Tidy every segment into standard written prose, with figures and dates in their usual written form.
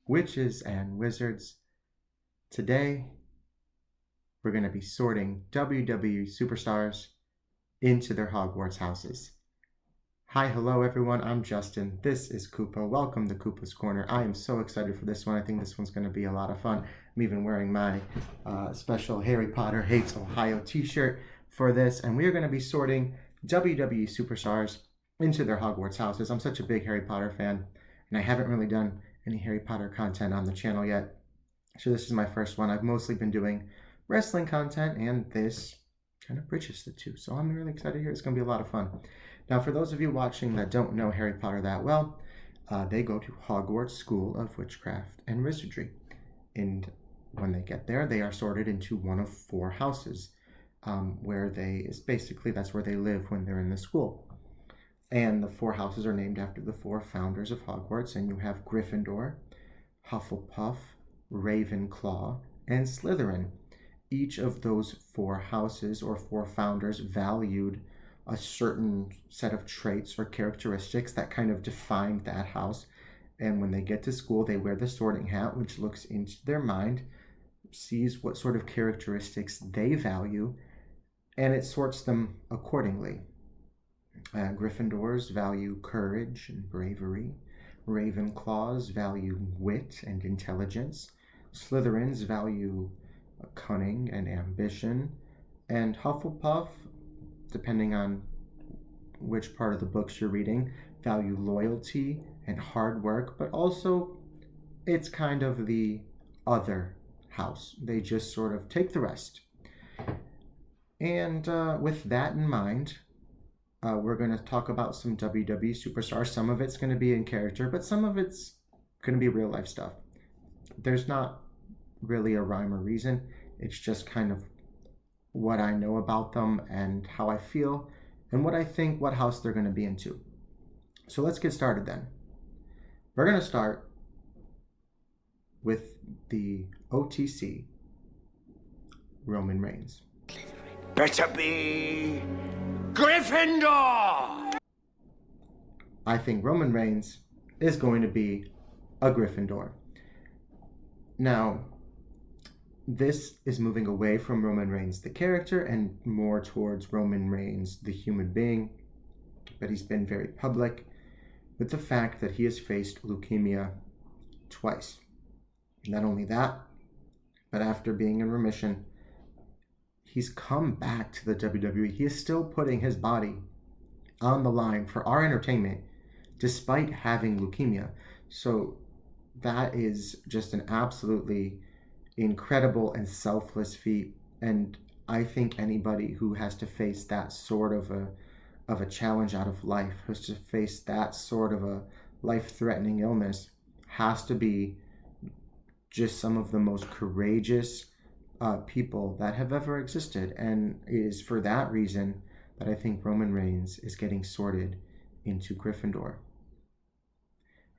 witches and wizards. Today, we're going to be sorting WWE Superstars into their Hogwarts houses. Hi, hello everyone, I'm Justin. This is Koopa. Welcome to Koopa's Corner. I am so excited for this one. I think this one's going to be a lot of fun. I'm even wearing my special Harry Potter Hates Ohio t-shirt for this, and we are going to be sorting WWE Superstars into their Hogwarts houses. I'm such a big Harry Potter fan, and I haven't really done any Harry Potter content on the channel yet. So this is my first one. I've mostly been doing wrestling content, and this kind of bridges the two. So I'm really excited here. It's going to be a lot of fun. Now, for those of you watching that don't know Harry Potter that well, they go to Hogwarts School of Witchcraft and Wizardry. And when they get there, they are sorted into one of four houses, where that's where they live when they're in the school. And the four houses are named after the four founders of Hogwarts, and you have Gryffindor, Hufflepuff, Ravenclaw, and Slytherin. Each of those four houses or four founders valued a certain set of traits or characteristics that kind of defined that house. And when they get to school, they wear the sorting hat, which looks into their mind, sees what sort of characteristics they value, and it sorts them accordingly. Gryffindors value courage and bravery. Ravenclaws value wit and intelligence. Slytherins value cunning and ambition. And Hufflepuff, depending on which part of the books you're reading, value loyalty and hard work, but also it's kind of the other house. They just sort of take the rest. And with that in mind, we're going to talk about some WWE Superstars. Some of it's going to be in character, but some of it's going to be real life stuff. There's not really a rhyme or reason. It's just kind of what I know about them and how I feel and what I think what house they're going to be into. So let's get started then. We're going to start with the OTC, Roman Reigns. Better be Gryffindor! I think Roman Reigns is going to be a Gryffindor. Now, this is moving away from Roman Reigns, the character, and more towards Roman Reigns, the human being. But he's been very public with the fact that he has faced leukemia twice. Not only that, but after being in remission, he's come back to the WWE. He is still putting his body on the line for our entertainment, despite having leukemia. So that is just an absolutely incredible and selfless feat, and I think anybody who has to face that sort of a challenge out of life, has to face that sort of a life-threatening illness, has to be just some of the most courageous people that have ever existed. And it is for that reason that I think Roman Reigns is getting sorted into Gryffindor.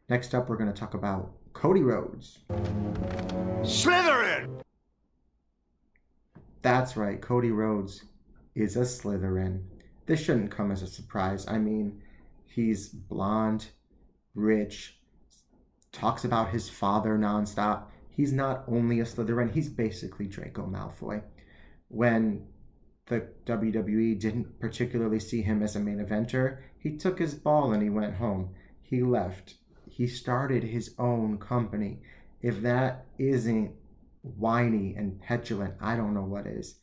Next up, we're going to talk about Cody Rhodes. Slytherin! That's right, Cody Rhodes is a Slytherin. This shouldn't come as a surprise. I mean, he's blonde, rich, talks about his father nonstop. He's not only a Slytherin, he's basically Draco Malfoy. When the WWE didn't particularly see him as a main eventer, he took his ball and he went home. He left. He started his own company. If that isn't whiny and petulant, I don't know what is.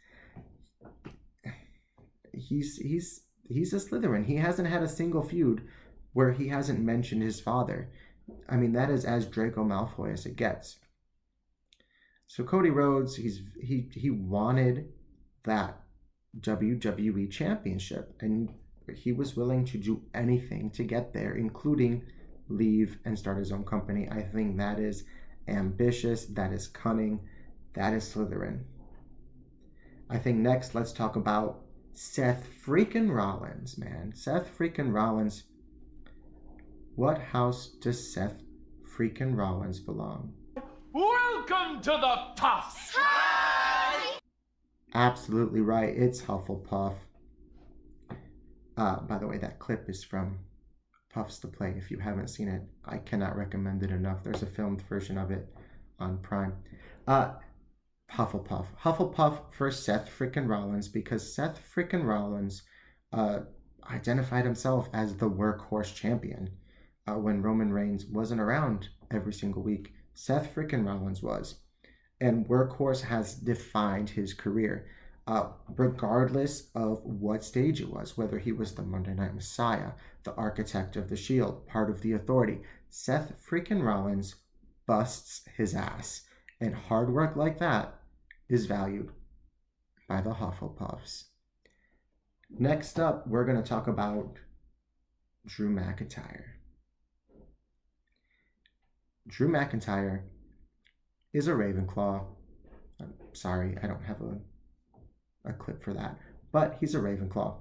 He's a Slytherin. He hasn't had a single feud where he hasn't mentioned his father. I mean, that is as Draco Malfoy as it gets. So Cody Rhodes, he wanted that WWE Championship, and he was willing to do anything to get there, including leave and start his own company. I think that is ambitious, that is cunning, that is Slytherin. I think next, let's talk about Seth freaking Rollins, man. Seth freaking Rollins. What house does Seth freaking Rollins belong? Welcome to the Puffs! Hi! Absolutely right, it's Hufflepuff. By the way, that clip is from Puffs to play. If you haven't seen it, I cannot recommend it enough. There's a filmed version of it on Prime. Hufflepuff. Hufflepuff for Seth frickin' Rollins, because Seth frickin' Rollins identified himself as the workhorse champion when Roman Reigns wasn't around every single week. Seth frickin' Rollins was. And workhorse has defined his career, regardless of what stage it was, whether he was the Monday Night Messiah, the Architect of the Shield, part of the Authority. Seth frickin' Rollins busts his ass. And hard work like that is valued by the Hufflepuffs. Next up, we're going to talk about Drew McIntyre. Drew McIntyre is a Ravenclaw. I'm sorry, I don't have a clip for that, but he's a Ravenclaw.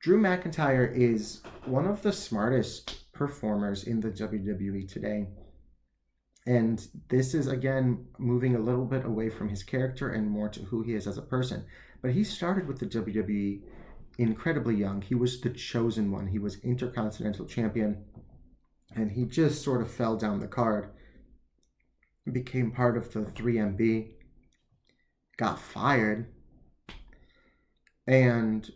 Drew McIntyre is one of the smartest performers in the WWE today. And this is, again, moving a little bit away from his character and more to who he is as a person. But he started with the WWE incredibly young. He was the chosen one. He was Intercontinental Champion. And he just sort of fell down the card. Became part of the 3MB. Got fired. And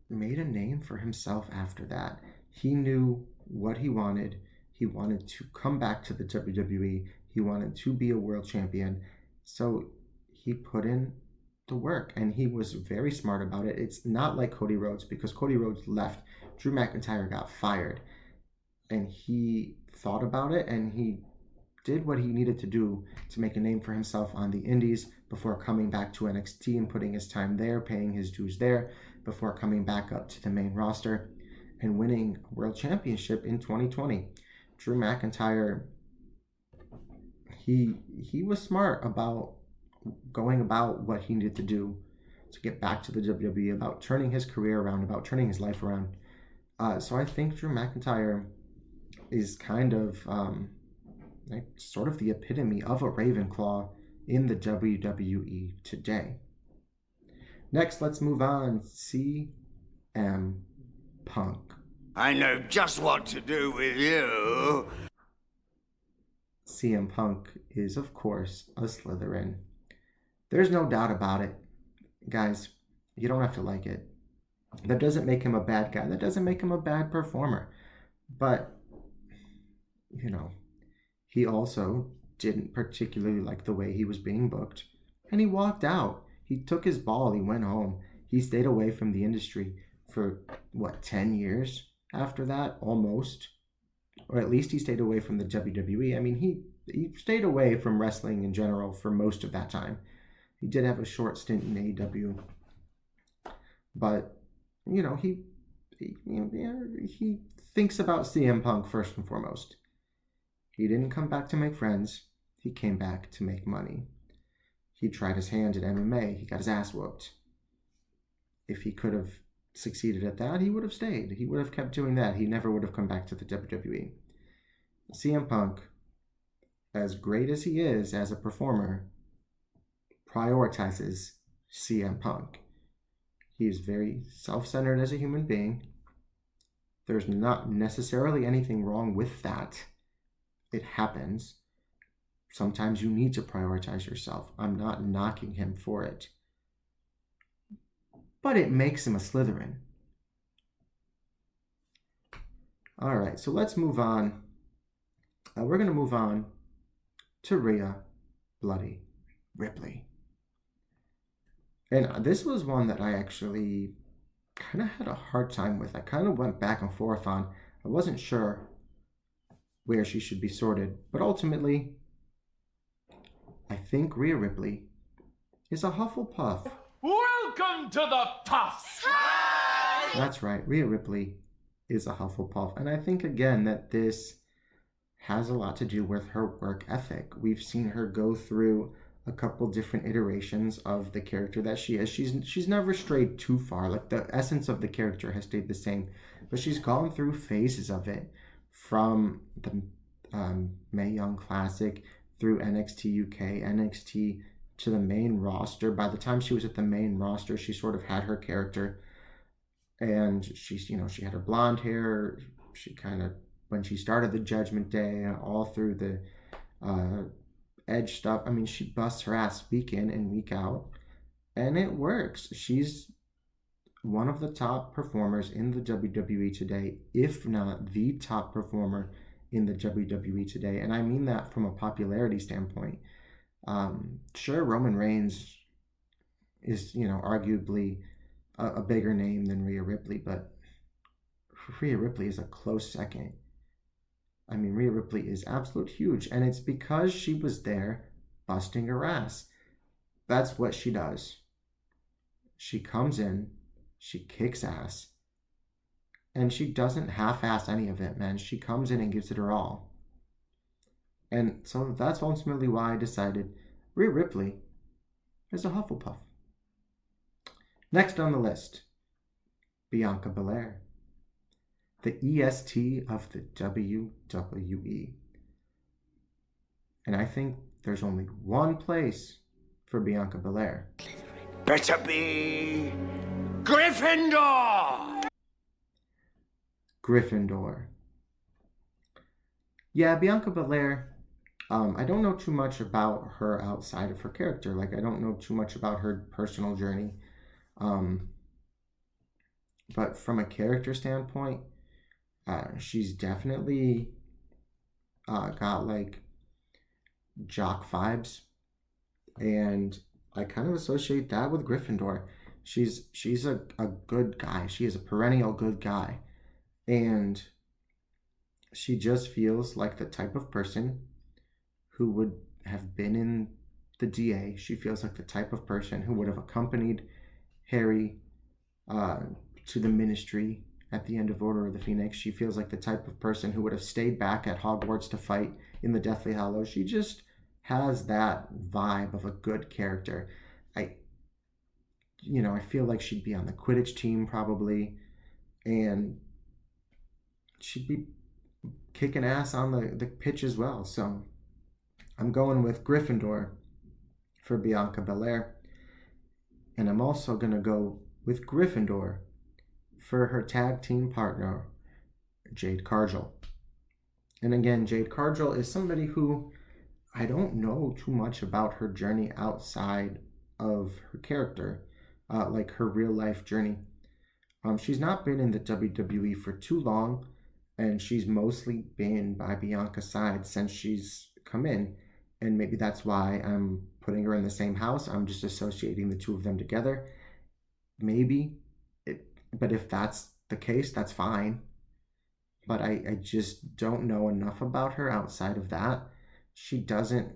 made a name for himself after that. He knew what he wanted. He wanted to come back to the WWE. He wanted to be a world champion. So he put in the work, and he was very smart about it. It's not like Cody Rhodes, because Cody Rhodes left. Drew McIntyre got fired. And he thought about it, and he did what he needed to do to make a name for himself on the indies before coming back to NXT and putting his time there, paying his dues there, before coming back up to the main roster and winning a world championship in 2020. Drew McIntyre, he was smart about going about what he needed to do to get back to the WWE, about turning his career around, about turning his life around. So I think Drew McIntyre is kind of sort of the epitome of a Ravenclaw in the WWE today. Next, let's move on. CM Punk. I know just what to do with you. CM Punk is, of course, a Slytherin. There's no doubt about it. Guys, you don't have to like it. That doesn't make him a bad guy. That doesn't make him a bad performer. But, you know, he also didn't particularly like the way he was being booked. And he walked out. He took his ball. He went home. He stayed away from the industry for, 10 years after that? Almost. Or at least he stayed away from the WWE. I mean, he stayed away from wrestling in general for most of that time. He did have a short stint in AEW. But, you know, he thinks about CM Punk first and foremost. He didn't come back to make friends. He came back to make money. He tried his hand at MMA. He got his ass whooped. If he could have succeeded at that, he would have stayed. He would have kept doing that. He never would have come back to the WWE. CM Punk, as great as he is as a performer, prioritizes CM Punk. He is very self-centered as a human being. There's not necessarily anything wrong with that. It happens. Sometimes you need to prioritize yourself. I'm not knocking him for it. But it makes him a Slytherin. All right, so let's move on. We're going to move on to Rhea Bloody Ripley. And this was one that I actually kind of had a hard time with. I kind of went back and forth on. I wasn't sure where she should be sorted. But ultimately, I think Rhea Ripley is a Hufflepuff. Welcome to the Puffs! Hi! That's right, Rhea Ripley is a Hufflepuff. And I think, again, that this has a lot to do with her work ethic. We've seen her go through a couple different iterations of the character that she is. She's never strayed too far. Like, the essence of the character has stayed the same. But she's gone through phases of it, from the Mae Young Classic through NXT UK, NXT to the main roster. By the time she was at the main roster, she sort of had her character, and she had her blonde hair, she kind of, when she started the Judgment Day, all through the Edge stuff, I mean, she busts her ass week in and week out, and it works. She's one of the top performers in the WWE today, if not the top performer in the WWE today. And I mean that from a popularity standpoint. Sure, Roman Reigns is, arguably a bigger name than Rhea Ripley, but Rhea Ripley is a close second. I mean, Rhea Ripley is absolute huge, and it's because she was there busting her ass. That's what she does. She comes in, she kicks ass, and she doesn't half-ass any of it, man. She comes in and gives it her all. And so that's ultimately why I decided Rhea Ripley is a Hufflepuff. Next on the list, Bianca Belair, the EST of the WWE. And I think there's only one place for Bianca Belair. Better be Gryffindor! Gryffindor. Yeah, Bianca Belair, I don't know too much about her outside of her character. Like, I don't know too much about her personal journey. But from a character standpoint, she's definitely got like jock vibes, and I kind of associate that with Gryffindor. She's a good guy. She is a perennial good guy, and she just feels like the type of person who would have been in the DA. She feels like the type of person who would have accompanied Harry to the Ministry at the end of Order of the Phoenix. She feels like the type of person who would have stayed back at Hogwarts to fight in the Deathly Hallows. She just has that vibe of a good character. I feel like she'd be on the Quidditch team probably, and she'd be kicking ass on the pitch as well. So I'm going with Gryffindor for Bianca Belair, and I'm also going to go with Gryffindor for her tag team partner, Jade Cargill. And again, Jade Cargill is somebody who I don't know too much about her journey outside of her character, like her real life journey. She's not been in the WWE for too long, and she's mostly been by Bianca's side since she's come in. And maybe that's why I'm putting her in the same house. I'm just associating the two of them together. But if that's the case, that's fine. But I just don't know enough about her outside of that. She doesn't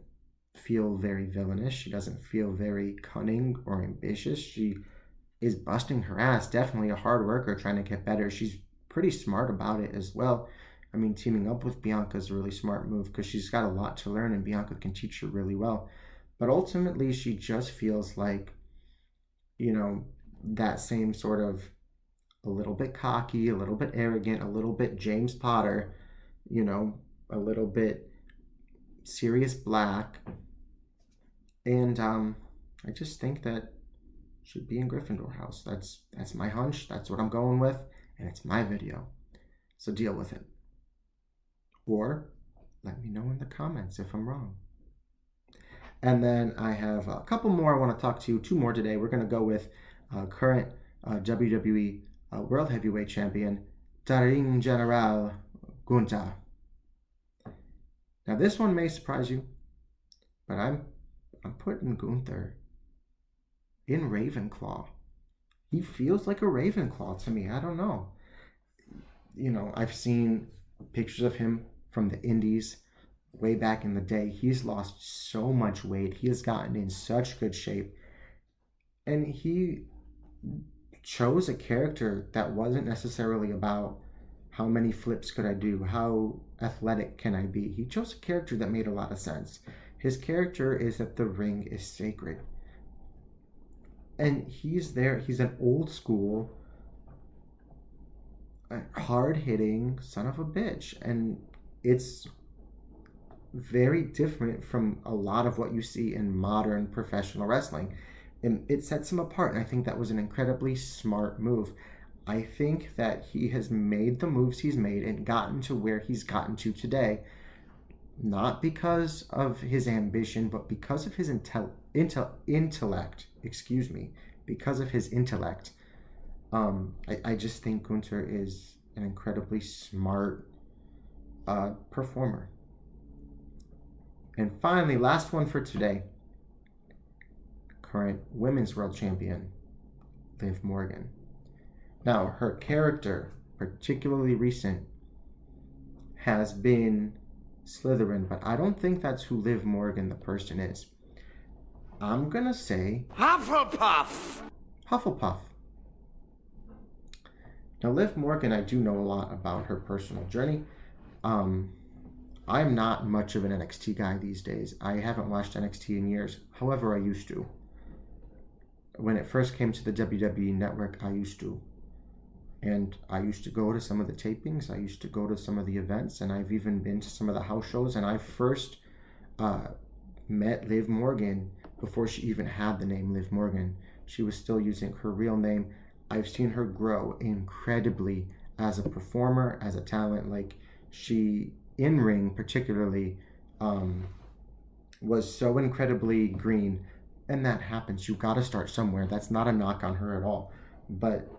feel very villainous. She doesn't feel very cunning or ambitious. She is busting her ass, definitely a hard worker trying to get better. She's pretty smart about it as well. I mean, teaming up with Bianca is a really smart move because she's got a lot to learn and Bianca can teach her really well. But ultimately, she just feels like, that same sort of a little bit cocky, a little bit arrogant, a little bit James Potter, a little bit Sirius Black. And I just think that should be in Gryffindor house. That's my hunch. That's what I'm going with. And it's my video. So deal with it. Or let me know in the comments if I'm wrong. And then I have a couple more I want to talk to you. 2 more today. We're going to go with current WWE World Heavyweight Champion, Ring General Gunther. Now this one may surprise you, but I'm putting Gunther in Ravenclaw. He feels like a Ravenclaw to me. I don't know. I've seen pictures of him from the Indies way back in the day. He's lost so much weight. He has gotten in such good shape. And he chose a character that wasn't necessarily about how many flips could I do, how athletic can I be. He chose a character that made a lot of sense. His character is that the ring is sacred. And he's there. He's an old school, hard-hitting son of a bitch. And it's very different from a lot of what you see in modern professional wrestling. And it sets him apart. And I think that was an incredibly smart move. I think that he has made the moves he's made and gotten to where he's gotten to today, not because of his ambition, but because of his intellect. Excuse me, because of his intellect. I just think Gunther is an incredibly smart performer. And finally, last one for today, current Women's World Champion, Liv Morgan. Now, her character, particularly recent, has been Slytherin, but I don't think that's who Liv Morgan, the person, is. I'm gonna say Hufflepuff! Hufflepuff. Now, Liv Morgan, I do know a lot about her personal journey. I'm not much of an NXT guy these days. I haven't watched NXT in years. However, I used to. When it first came to the WWE Network, I used to. And I used to go to some of the tapings. I used to go to some of the events. And I've even been to some of the house shows. And I first met Liv Morgan before she even had the name Liv Morgan. She was still using her real name. I've seen her grow incredibly as a performer, as a talent. Like, she, in ring particularly, was so incredibly green. And that happens. You got to start somewhere. That's not a knock on her at all. But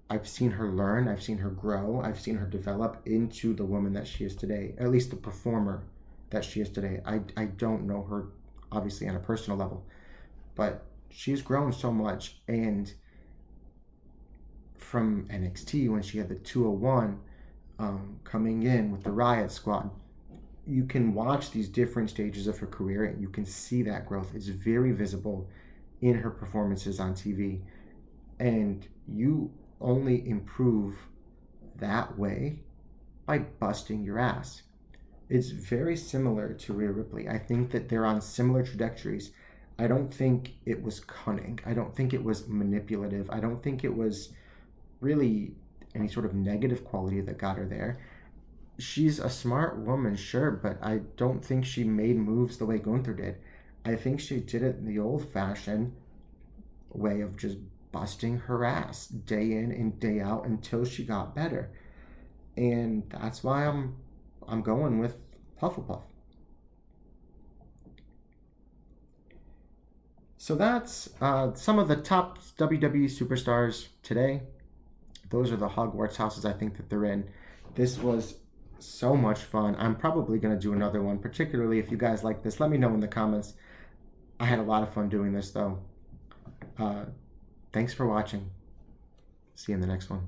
I've seen her learn. I've seen her grow. I've seen her develop into the woman that she is today. At least the performer that she is today. I don't know her, obviously, on a personal level. But she's grown so much. And from NXT, when she had the 201 coming in with the Riot Squad, you can watch these different stages of her career and you can see that growth. It's very visible in her performances on TV. And you only improve that way by busting your ass. It's very similar to Rhea Ripley. I think that they're on similar trajectories. I don't think it was cunning. I don't think it was manipulative. I don't think it was really any sort of negative quality that got her there. She's a smart woman, sure, but I don't think she made moves the way Gunther did. I think she did it the old-fashioned way of just busting her ass day in and day out until she got better. And that's why I'm going with Hufflepuff. So that's some of the top WWE superstars today. Those are the Hogwarts houses I think that they're in. This was so much fun. I'm probably going to do another one, particularly if you guys like this. Let me know in the comments. I had a lot of fun doing this, though. Thanks for watching. See you in the next one.